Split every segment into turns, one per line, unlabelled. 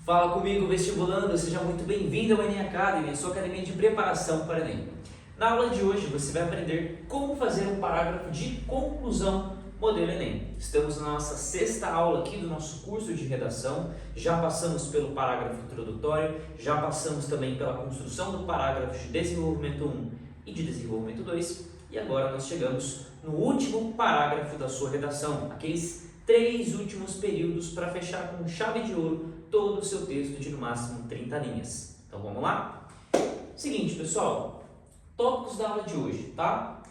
Fala comigo, vestibulando, seja muito bem-vindo ao Enem Academy, a sua academia de preparação para o Enem. Na aula de hoje você vai aprender como fazer um parágrafo de conclusão modelo Enem. Estamos na nossa sexta aula aqui do nosso curso de redação, já passamos pelo parágrafo introdutório, já passamos também pela construção do parágrafo de desenvolvimento 1 e de desenvolvimento 2 e agora nós chegamos no último parágrafo da sua redação, aqueles 3 últimos períodos para fechar com chave de ouro todo o seu texto de no máximo 30 linhas. Então vamos lá? Seguinte, pessoal, tópicos da aula de hoje, tá?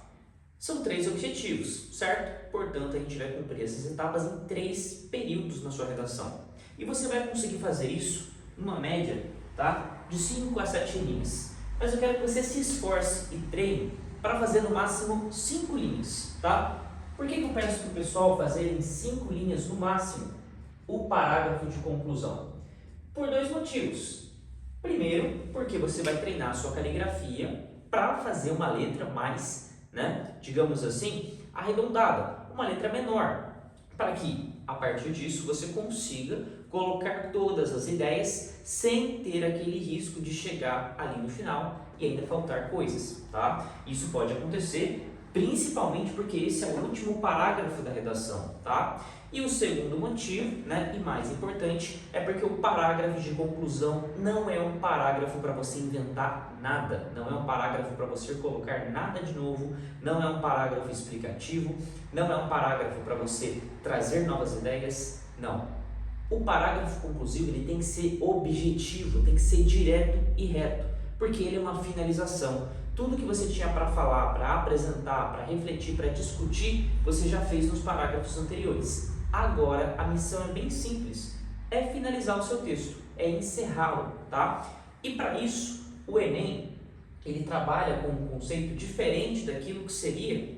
São 3 objetivos, certo? Portanto, a gente vai cumprir essas etapas em 3 períodos na sua redação. E você vai conseguir fazer isso numa média, tá? De 5 a 7 linhas. Mas eu quero que você se esforce e treine para fazer no máximo 5 linhas, tá? Por que eu peço para o pessoal fazer em 5 linhas no máximo o parágrafo de conclusão? Por 2 motivos. Primeiro, porque você vai treinar a sua caligrafia para fazer uma letra mais, digamos assim, arredondada, uma letra menor, para que, a partir disso, você consiga colocar todas as ideias sem ter aquele risco de chegar ali no final e ainda faltar coisas, tá? Isso pode acontecer principalmente porque esse é o último parágrafo da redação, tá? E o segundo motivo, e mais importante, é porque o parágrafo de conclusão não é um parágrafo para você inventar nada, não é um parágrafo para você colocar nada de novo, não é um parágrafo explicativo, não é um parágrafo para você trazer novas ideias, não. O parágrafo conclusivo ele tem que ser objetivo, tem que ser direto e reto, porque ele é uma finalização. Tudo que você tinha para falar, para apresentar, para refletir, para discutir, você já fez nos parágrafos anteriores. Agora, a missão é bem simples, é finalizar o seu texto, é encerrá-lo, tá? E para isso, o Enem, ele trabalha com um conceito diferente daquilo que seria,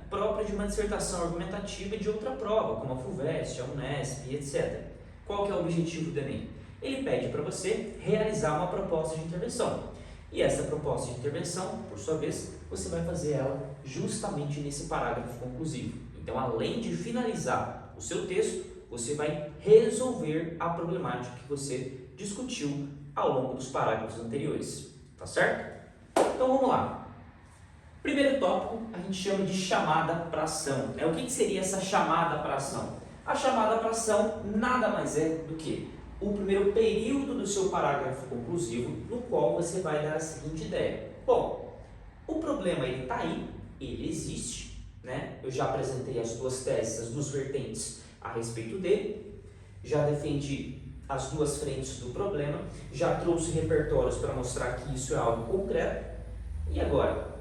próprio de uma dissertação argumentativa de outra prova, como a FUVEST, a Unesp, etc. Qual que é o objetivo do Enem? Ele pede para você realizar uma proposta de intervenção. E essa proposta de intervenção, por sua vez, você vai fazer ela justamente nesse parágrafo conclusivo. Então, além de finalizar o seu texto, você vai resolver a problemática que você discutiu ao longo dos parágrafos anteriores. Tá certo? Então, vamos lá. Primeiro tópico, a gente chama de chamada para ação. O que seria essa chamada para ação? A chamada para ação nada mais é do que o primeiro período do seu parágrafo conclusivo, no qual você vai dar a seguinte ideia. Bom, o problema ele está aí, ele existe, Eu já apresentei as 2 teses, as 2 vertentes a respeito dele, já defendi as 2 frentes do problema, já trouxe repertórios para mostrar que isso é algo concreto, e agora,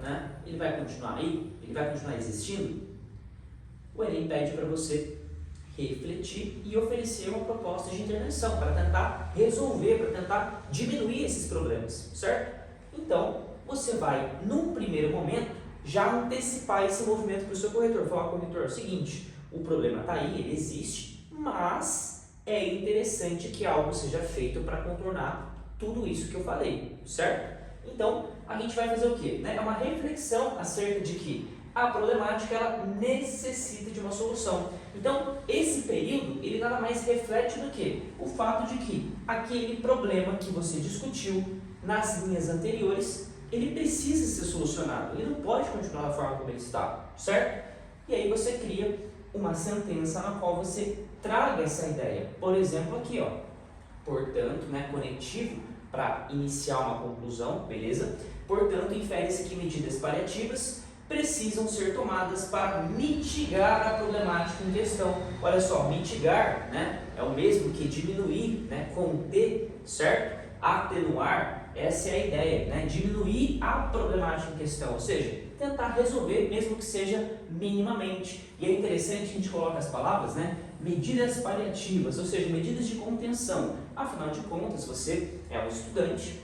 ele vai continuar aí? Ele vai continuar existindo? O Enem pede para você refletir e oferecer uma proposta de intervenção para tentar resolver, para tentar diminuir esses problemas, certo? Então, você vai, num primeiro momento, já antecipar esse movimento para o seu corretor. Falar com o corretor, é o seguinte, o problema está aí, ele existe, mas é interessante que algo seja feito para contornar tudo isso que eu falei, certo? Então, a gente vai fazer o quê? É uma reflexão acerca de que a problemática ela necessita de uma solução. Então, esse período, ele nada mais reflete do que o fato de que aquele problema que você discutiu nas linhas anteriores, ele precisa ser solucionado. Ele não pode continuar da forma como ele está, certo? E aí você cria uma sentença na qual você traga essa ideia. Por exemplo, aqui, ó. Portanto, conectivo para iniciar uma conclusão, beleza? Portanto, infere-se que medidas paliativas precisam ser tomadas para mitigar a problemática em questão. Olha só, mitigar, é o mesmo que diminuir, conter, certo? Atenuar, essa é a ideia, diminuir a problemática em questão, ou seja, tentar resolver, mesmo que seja minimamente. E é interessante que a gente coloque as palavras, medidas paliativas, ou seja, medidas de contenção. Afinal de contas, você é um estudante,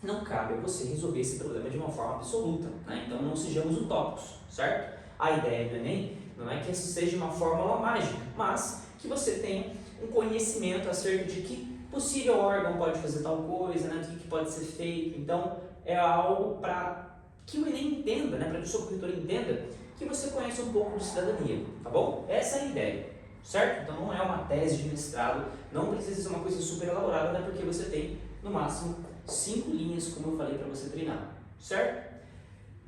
não cabe a você resolver esse problema de uma forma absoluta, Então não sejamos utópicos, certo? A ideia do Enem não é que isso seja uma fórmula mágica, mas que você tenha um conhecimento acerca de que possível órgão pode fazer tal coisa, o que pode ser feito. Então é algo para que o Enem entenda, para que o seu corretor entenda que você conhece um pouco de cidadania, tá bom? Essa é a ideia, certo? Então não é uma tese de mestrado, não precisa ser uma coisa super elaborada, né? Porque você tem no máximo 5 linhas, como eu falei para você treinar, certo?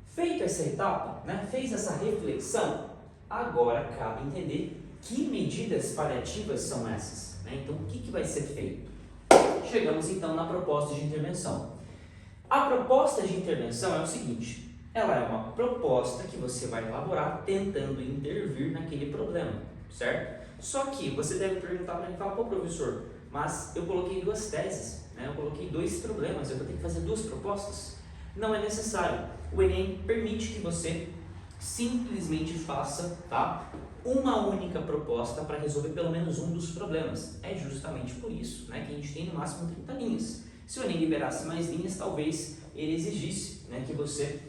Feita essa etapa, né? Fez essa reflexão, agora cabe entender que medidas paliativas são essas, né? Então o que vai ser feito? Chegamos então na proposta de intervenção. A proposta de intervenção é o seguinte: ela é uma proposta que você vai elaborar tentando intervir naquele problema, certo? Só que você deve perguntar para mim, fala, pô professor, mas eu coloquei 2 teses, né? Eu coloquei 2 problemas, eu vou ter que fazer 2 propostas? Não é necessário. O Enem permite que você simplesmente faça, tá, uma única proposta para resolver pelo menos um dos problemas. É justamente por isso, né, que a gente tem no máximo 30 linhas. Se o Enem liberasse mais linhas, talvez ele exigisse, né, que você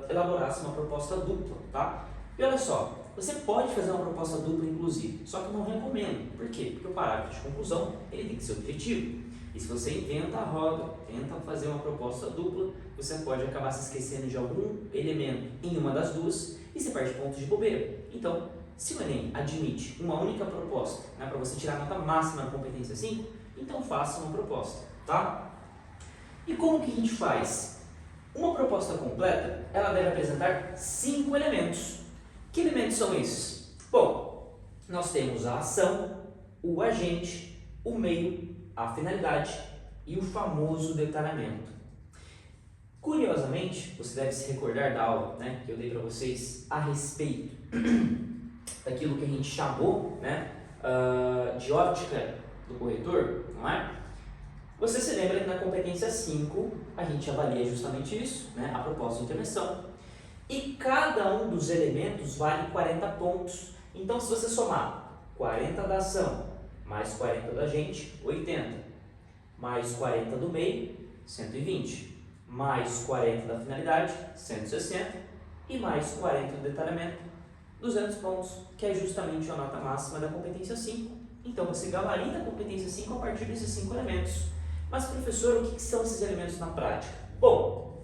elaborasse uma proposta dupla, tá? E olha só, você pode fazer uma proposta dupla inclusive, só que eu não recomendo. Por quê? Porque o parágrafo de conclusão ele tem que ser objetivo. E se você inventa a roda, tenta fazer uma proposta dupla, você pode acabar se esquecendo de algum elemento em uma das duas e você perde pontos de bobeira. Então, se o Enem admite uma única proposta, né, para você tirar a nota máxima na competência 5, então faça uma proposta, tá? E como que a gente faz? Uma proposta completa, ela deve apresentar 5 elementos. Que elementos são esses? Bom, nós temos a ação, o agente, o meio, a finalidade e o famoso detalhamento. Curiosamente, você deve se recordar da aula, né, que eu dei para vocês a respeito daquilo que a gente chamou, né, de ótica do corretor, não é? Você se lembra que na competência 5 a gente avalia justamente isso, né, a proposta de intervenção, e cada um dos elementos vale 40 pontos. Então, se você somar 40 da ação mais 40 da agente, 80, mais 40 do meio, 120, mais 40 da finalidade, 160, e mais 40 do detalhamento, 200 pontos, que é justamente a nota máxima da competência 5. Então, você gabarita a competência 5 a partir desses 5 elementos. Mas, professor, o que são esses elementos na prática? Bom,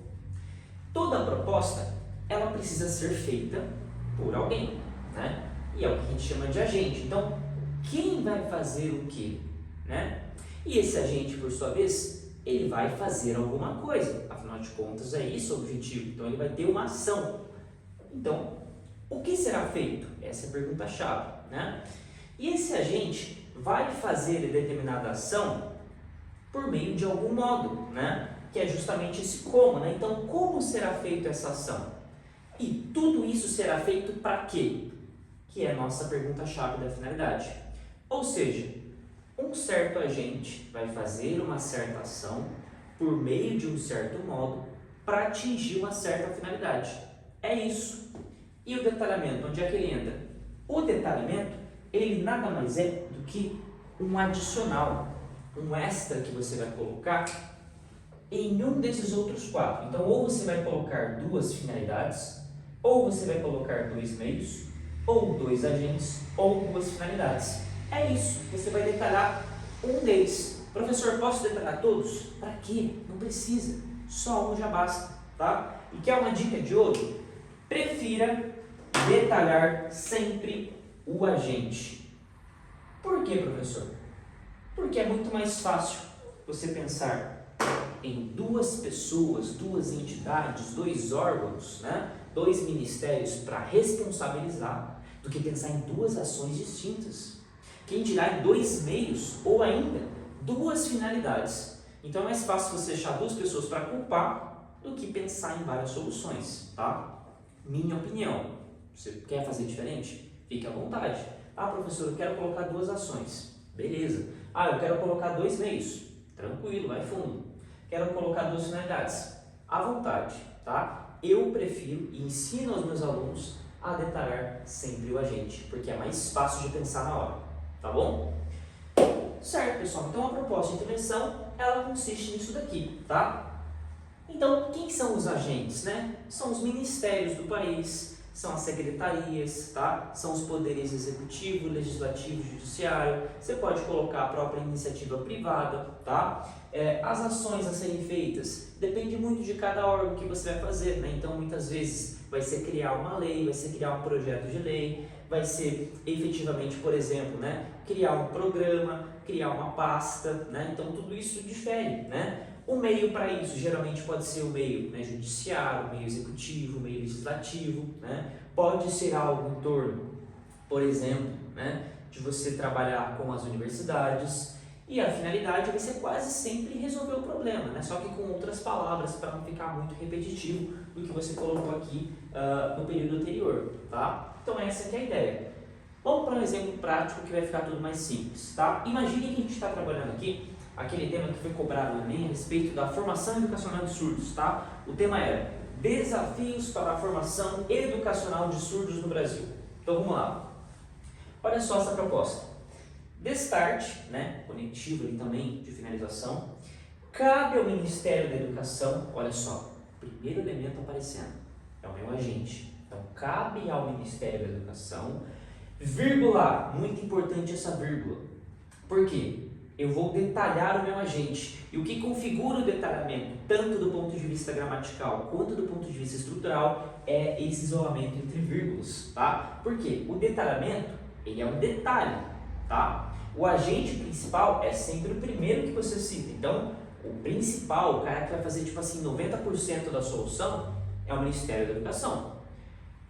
toda proposta, ela precisa ser feita por alguém, né? E é o que a gente chama de agente. Então, quem vai fazer o quê, né? E esse agente, por sua vez, ele vai fazer alguma coisa. Afinal de contas, é isso o objetivo. Então, ele vai ter uma ação. Então, o que será feito? Essa é a pergunta-chave, né? E esse agente vai fazer determinada ação por meio de algum modo, né? Que é justamente esse como, né? Então, como será feita essa ação? E tudo isso será feito para quê? Que é a nossa pergunta-chave da finalidade. Ou seja, um certo agente vai fazer uma certa ação por meio de um certo modo para atingir uma certa finalidade. É isso. E o detalhamento, onde é que ele entra? O detalhamento, ele nada mais é do que um adicional, um extra que você vai colocar em um desses outros 4. Então, ou você vai colocar 2 finalidades, ou você vai colocar 2 meios, ou 2 agentes, ou 2 finalidades. É isso, você vai detalhar um deles. Professor, posso detalhar todos? Para quê? Não precisa, só um já basta, tá? E quer uma dica de ouro? Prefira detalhar sempre o agente. Por quê, professor? Porque é muito mais fácil você pensar em 2 pessoas, 2 entidades, 2 órgãos, né? 2 ministérios para responsabilizar, do que pensar em 2 ações distintas. Quem dirá em 2 meios ou ainda 2 finalidades. Então é mais fácil você achar 2 pessoas para culpar do que pensar em várias soluções, tá? Minha opinião. Você quer fazer diferente? Fique à vontade. Ah, professor, eu quero colocar 2 ações. Beleza. Ah, eu quero colocar 2 meios. Tranquilo, vai fundo. Quero colocar 2 finalidades. À vontade, tá? Eu prefiro e ensino aos meus alunos a detalhar sempre o agente, porque é mais fácil de pensar na hora, tá bom? Certo, pessoal? Então a proposta de intervenção, ela consiste nisso daqui, tá? Então, quem são os agentes, né? São os ministérios do país, são as secretarias, tá? São os poderes executivo, legislativo, judiciário. Você pode colocar a própria iniciativa privada, tá? As ações a serem feitas depende muito de cada órgão que você vai fazer, né? Então, muitas vezes vai ser criar uma lei, vai ser criar um projeto de lei, Vai ser efetivamente, por exemplo, né, criar um programa, criar uma pasta, né? Então tudo isso difere, né? O meio para isso geralmente pode ser o meio, né, judiciário, o meio executivo, o meio legislativo, né? Pode ser algo em torno, por exemplo, né, de você trabalhar com as universidades, e a finalidade vai ser quase sempre resolver o problema, né? Só que com outras palavras para não ficar muito repetitivo do que você colocou aqui no período anterior, tá? Então essa que é a ideia. Vamos para um exemplo prático que vai ficar tudo mais simples, tá? Imagine que a gente está trabalhando aqui aquele tema que foi cobrado no Enem a respeito da formação educacional de surdos, tá? O tema era desafios para a formação educacional de surdos no Brasil. Então vamos lá. Olha só essa proposta. De start, né, conectivo ali também de finalização, cabe ao Ministério da Educação, olha só, primeiro elemento aparecendo, é o meu agente. Então, cabe ao Ministério da Educação, vírgula, muito importante essa vírgula. Por quê? Eu vou detalhar o meu agente. E o que configura o detalhamento, tanto do ponto de vista gramatical quanto do ponto de vista estrutural, é esse isolamento entre vírgulas, tá? Por quê? O detalhamento, ele é um detalhe, tá? O agente principal é sempre o primeiro que você cita. Então, o principal, o cara que vai fazer tipo assim 90% da solução é o Ministério da Educação.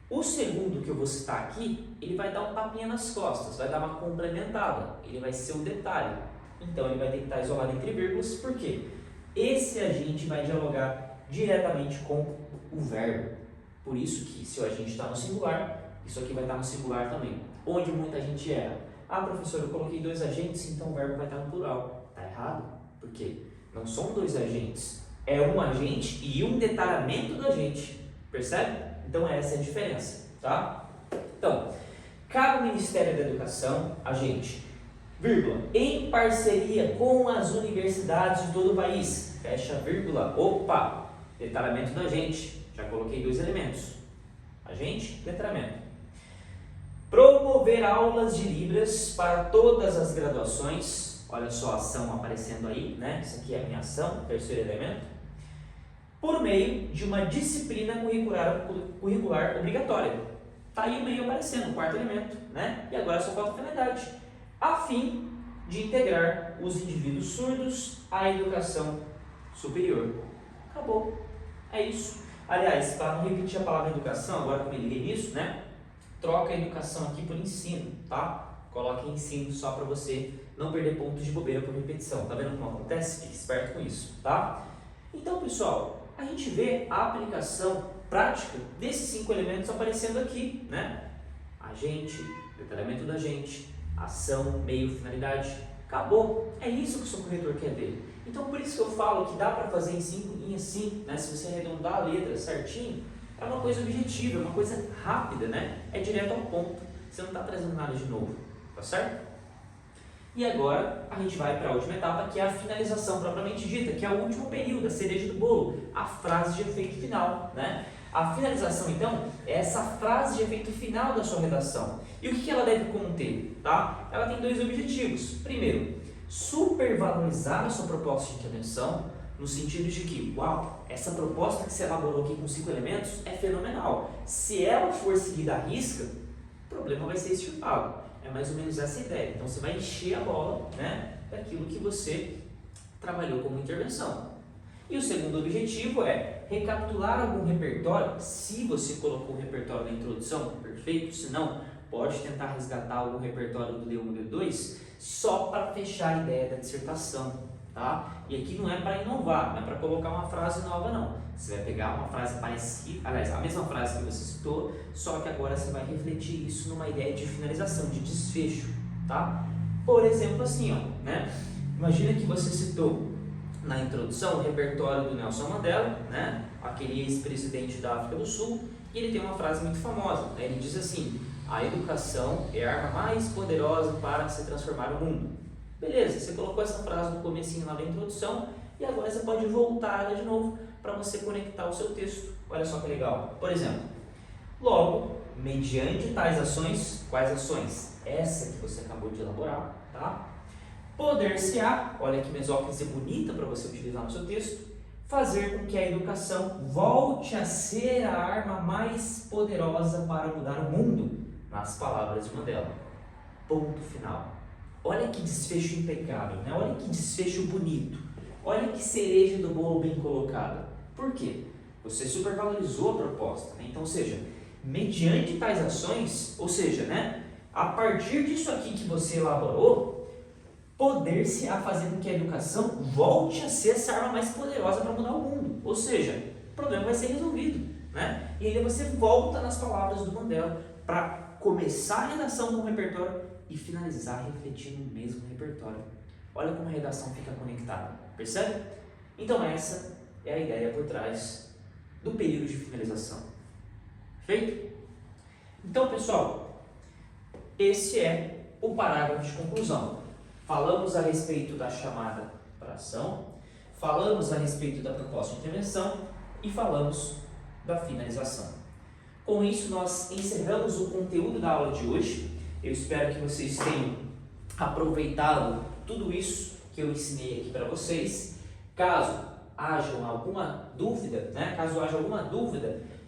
O segundo que eu vou citar aqui, ele vai dar um tapinha nas costas, vai dar uma complementada, ele vai ser um detalhe. Então, ele vai ter que estar isolado entre vírgulas, por quê? Esse agente vai dialogar diretamente com o verbo. Por isso que se o agente está no singular, isso aqui vai estar no singular também. Onde muita gente erra. Ah, professor, eu coloquei 2 agentes, então o verbo vai estar no plural. Está errado. Por quê? Não são 2 agentes. É um agente e um detalhamento do agente. Percebe? Então essa é a diferença, tá? Então, cabe ao Ministério da Educação, agente, vírgula, em parceria com as universidades de todo o país. Fecha vírgula. Opa! Detalhamento do agente. Já coloquei 2 elementos. Agente, detalhamento. Promover aulas de Libras para todas as graduações. Olha só a ação aparecendo aí, né? Isso aqui é a minha ação, terceiro elemento. Por meio de uma disciplina curricular obrigatória. Tá aí o meio aparecendo, o quarto elemento, né? E agora só falta a finalidade. A fim de integrar os indivíduos surdos à educação superior. Acabou. É isso. Aliás, para não repetir a palavra educação, agora que eu me liguei nisso, né? Troca a educação aqui por ensino, tá? Coloque ensino só para você não perder pontos de bobeira por repetição. Tá vendo como acontece? Fique esperto com isso, tá? Então, pessoal, a gente vê a aplicação prática desses 5 elementos aparecendo aqui, né? Agente, detalhamento do agente, ação, meio, finalidade. Acabou. É isso que o seu corretor quer ver. Então, por isso que eu falo que dá para fazer em 5 linhas sim, né? Se você arredondar a letra certinho, é uma coisa objetiva, é uma coisa rápida, né? É direto ao ponto. Você não está trazendo nada de novo, tá certo? E agora a gente vai para a última etapa, que é a finalização propriamente dita, que é o último período, a cereja do bolo, a frase de efeito final, né? A finalização, então, é essa frase de efeito final da sua redação. E o que ela deve conter, tá? Ela tem 2 objetivos. Primeiro, supervalorizar a sua proposta de intervenção, no sentido de que, uau, essa proposta que você elaborou aqui com 5 elementos é fenomenal. Se ela for seguida à risca, o problema vai ser extirpado. É mais ou menos essa a ideia. Então você vai encher a bola, né, daquilo que você trabalhou como intervenção. E o segundo objetivo é recapitular algum repertório. Se você colocou o repertório na introdução, perfeito. Se não, pode tentar resgatar algum repertório do D1 e D2 só para fechar a ideia da dissertação. Tá? E aqui não é para inovar, não é para colocar uma frase nova não. Você vai pegar uma frase parecida, aliás, a mesma frase que você citou, só que agora você vai refletir isso numa ideia de finalização, de desfecho, tá? Por exemplo, assim, ó, né? Imagina que você citou na introdução o repertório do Nelson Mandela, né? Aquele ex-presidente da África do Sul, e ele tem uma frase muito famosa, né? Ele diz assim: a educação é a arma mais poderosa para se transformar o mundo. Beleza, você colocou essa frase no comecinho lá da introdução e agora você pode voltar ela de novo para você conectar o seu texto. Olha só que legal. Por exemplo, logo, mediante tais ações, quais ações? Essa que você acabou de elaborar, tá? Poder-se-á, olha que mesóclise bonita para você utilizar no seu texto, fazer com que a educação volte a ser a arma mais poderosa para mudar o mundo. nas palavras de Mandela. Ponto final. Olha que desfecho impecável, né? Olha que desfecho bonito. Olha que cereja do bolo bem colocada. Por quê? Você supervalorizou a proposta, né? Então, ou seja, mediante tais ações, ou seja, né, a partir disso aqui que você elaborou, poder-se a fazer com que a educação volte a ser essa arma mais poderosa para mudar o mundo. Ou seja, o problema vai ser resolvido, né? E aí você volta nas palavras do Mandela para começar a redação com o repertório e finalizar refletindo o mesmo repertório. Olha como a redação fica conectada, percebe? Então essa é a ideia por trás do período de finalização. Feito? Então, pessoal, esse é o parágrafo de conclusão. Falamos a respeito da chamada para ação, falamos a respeito da proposta de intervenção e falamos da finalização. Com isso, nós encerramos o conteúdo da aula de hoje. Eu espero que vocês tenham aproveitado tudo isso que eu ensinei aqui para vocês. Caso haja alguma dúvida,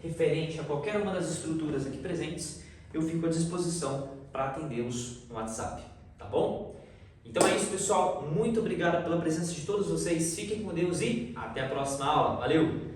referente a qualquer uma das estruturas aqui presentes, eu fico à disposição para atendê-los no WhatsApp, tá bom? Então é isso, pessoal. Muito obrigado pela presença de todos vocês. Fiquem com Deus e até a próxima aula. Valeu!